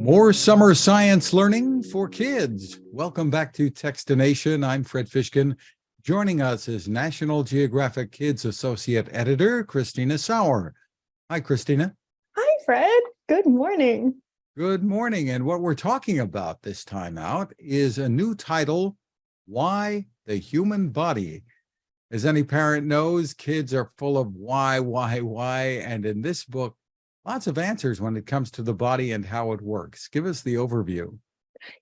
More summer science learning for kids. Welcome back to Techstination. I'm Fred Fishkin. Joining us is National Geographic Kids Associate Editor, Christina Sauer. Hi, Christina. Hi, Fred. Good morning. Good morning. And what we're talking about this time out is a new title, Why the Human Body. As any parent knows, kids are full of why, and in this book, lots of answers when it comes to the body and how it works. Give us the overview.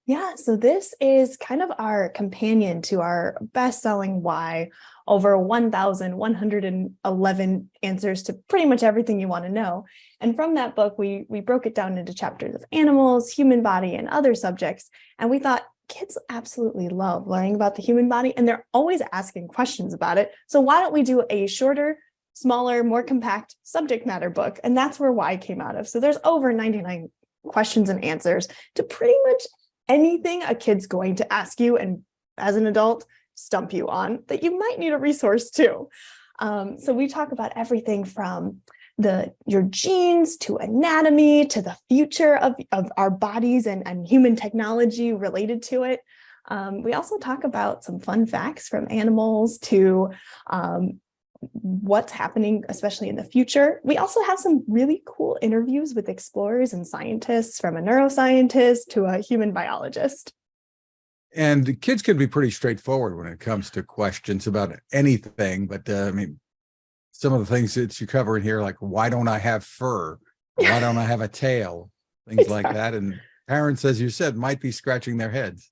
Yeah, so this is kind of our companion to our best-selling Why, over 1,111 answers to pretty much everything you want to know. And from that book, we broke it down into chapters of animals, human body, and other subjects. And we thought kids absolutely love learning about the human body, and they're always asking questions about it. So why don't we do a shorter, smaller, more compact subject matter book? And that's where Why came out of. So there's over 99 questions and answers to pretty much anything a kid's going to ask you, and as an adult, stump you on, that you might need a resource too. So we talk about everything from your genes to anatomy to the future of our bodies and human technology related to it. We also talk about some fun facts from animals to what's happening, especially in the future. We also have some really cool interviews with explorers and scientists, from a neuroscientist to a human biologist. And kids can be pretty straightforward when it comes to questions about anything. But some of the things that you cover in here, like why don't I have fur? Why don't I have a tail? Things exactly like that. And parents, as you said, might be scratching their heads.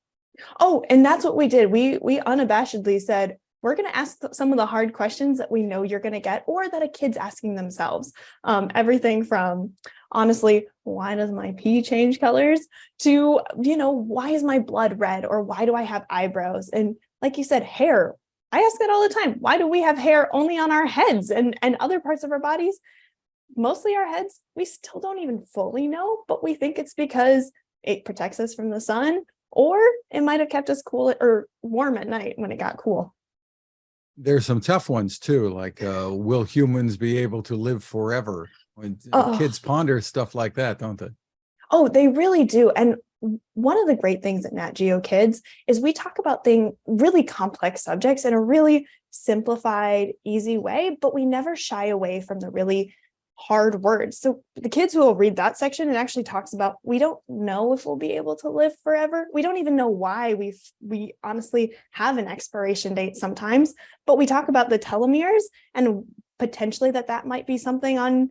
Oh, and that's what we did. We unabashedly said, we're going to ask some of the hard questions that we know you're going to get, or that a kid's asking themselves. Everything from, honestly, why does my pee change colors, to, why is my blood red, or why do I have eyebrows? And like you said, hair. I ask that all the time. Why do we have hair only on our heads and other parts of our bodies? Mostly our heads. We still don't even fully know, but we think it's because it protects us from the sun, or it might have kept us cool or warm at night when it got cool. There's some tough ones too, like will humans be able to live forever? When kids ponder stuff like that, don't they? Oh, they really do. And one of the great things at Nat Geo Kids is we talk about really complex subjects in a really simplified, easy way, but we never shy away from the really hard words. So the kids who will read that section, it actually talks about, we don't know if we'll be able to live forever. We don't even know why we honestly have an expiration date sometimes, but we talk about the telomeres and potentially that might be something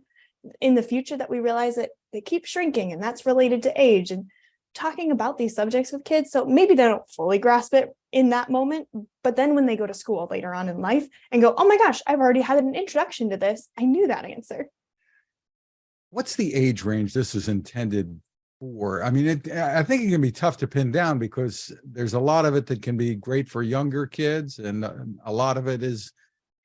in the future that we realize that they keep shrinking, and that's related to age, and talking about these subjects with kids. So maybe they don't fully grasp it in that moment, but then when they go to school later on in life and go, oh my gosh, I've already had an introduction to this. I knew that answer. What's the age range this is intended for? I mean, I think it can be tough to pin down, because there's a lot of it that can be great for younger kids, and a lot of it is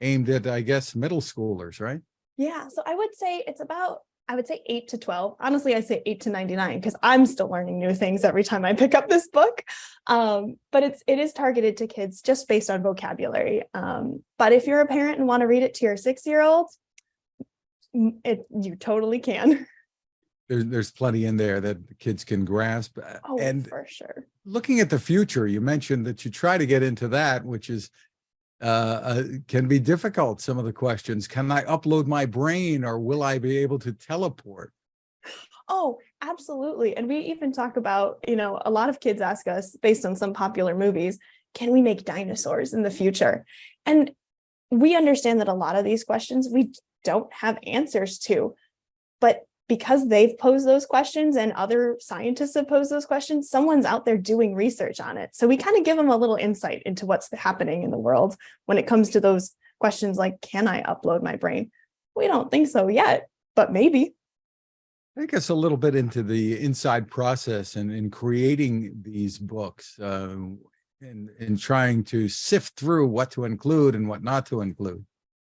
aimed at, I guess, middle schoolers, right? Yeah, so I would say it's about, 8 to 12. Honestly, I say 8 to 99, because I'm still learning new things every time I pick up this book. But it is targeted to kids just based on vocabulary. But if you're a parent and want to read it to your 6-year-old, you totally can. There's plenty in there that the kids can grasp. Oh, and for sure. Looking at the future, you mentioned that you try to get into that, which is can be difficult. Some of the questions: can I upload my brain, or will I be able to teleport? Oh, absolutely. And we even talk about, a lot of kids ask us, based on some popular movies, can we make dinosaurs in the future? And we understand that a lot of these questions we don't have answers to, but because they've posed those questions and other scientists have posed those questions, someone's out there doing research on it. So we kind of give them a little insight into what's happening in the world when it comes to those questions like, can I upload my brain? We don't think so yet, but maybe. Take us a little bit into the inside process and in creating these books, and trying to sift through what to include and what not to include.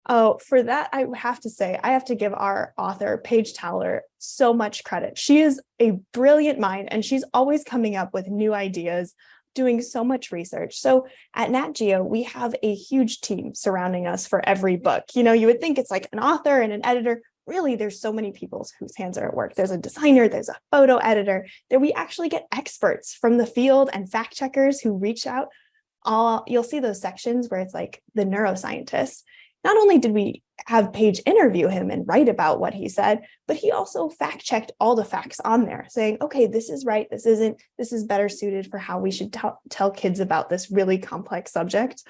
Oh, for that, I have to say, I have to give our author, Paige Towler, so much credit. She is a brilliant mind, and she's always coming up with new ideas, doing so much research. So at Nat Geo, we have a huge team surrounding us for every book. You would think it's like an author and an editor. really there's so many people whose hands are at work. There's a designer, there's a photo editor, that we actually get experts from the field and fact checkers who reach out. You'll see those sections where it's like the neuroscientist. Not only did we have Paige interview him and write about what he said, but he also fact checked all the facts on there, saying, okay, this is right, this isn't, this is better suited for how we should tell kids about this really complex subject.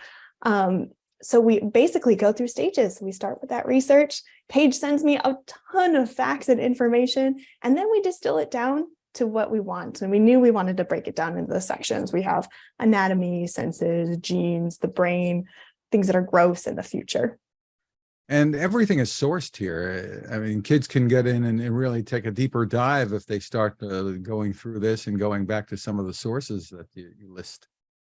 So we basically go through stages. We start with that research. Paige sends me a ton of facts and information, and then we distill it down to what we want. And we knew we wanted to break it down into the sections. We have anatomy, senses, genes, the brain, things that are gross in the future. And everything is sourced here. I mean, kids can get in and really take a deeper dive if they start going through this and going back to some of the sources that you list.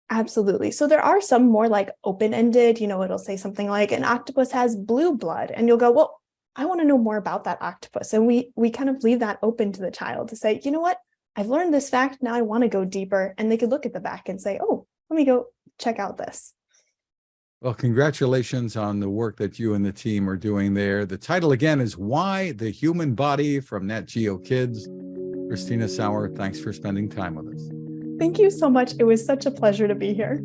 Absolutely. So there are some more like open-ended, it'll say something like an octopus has blue blood, and you'll go, well, I want to know more about that octopus. And we kind of leave that open to the child to say, you know what, I've learned this fact. Now I want to go deeper. And they could look at the back and say, oh, let me go check out this. Well, congratulations on the work that you and the team are doing there. The title again is Why the Human Body from Nat Geo Kids. Christina Sauer, thanks for spending time with us. Thank you so much. It was such a pleasure to be here.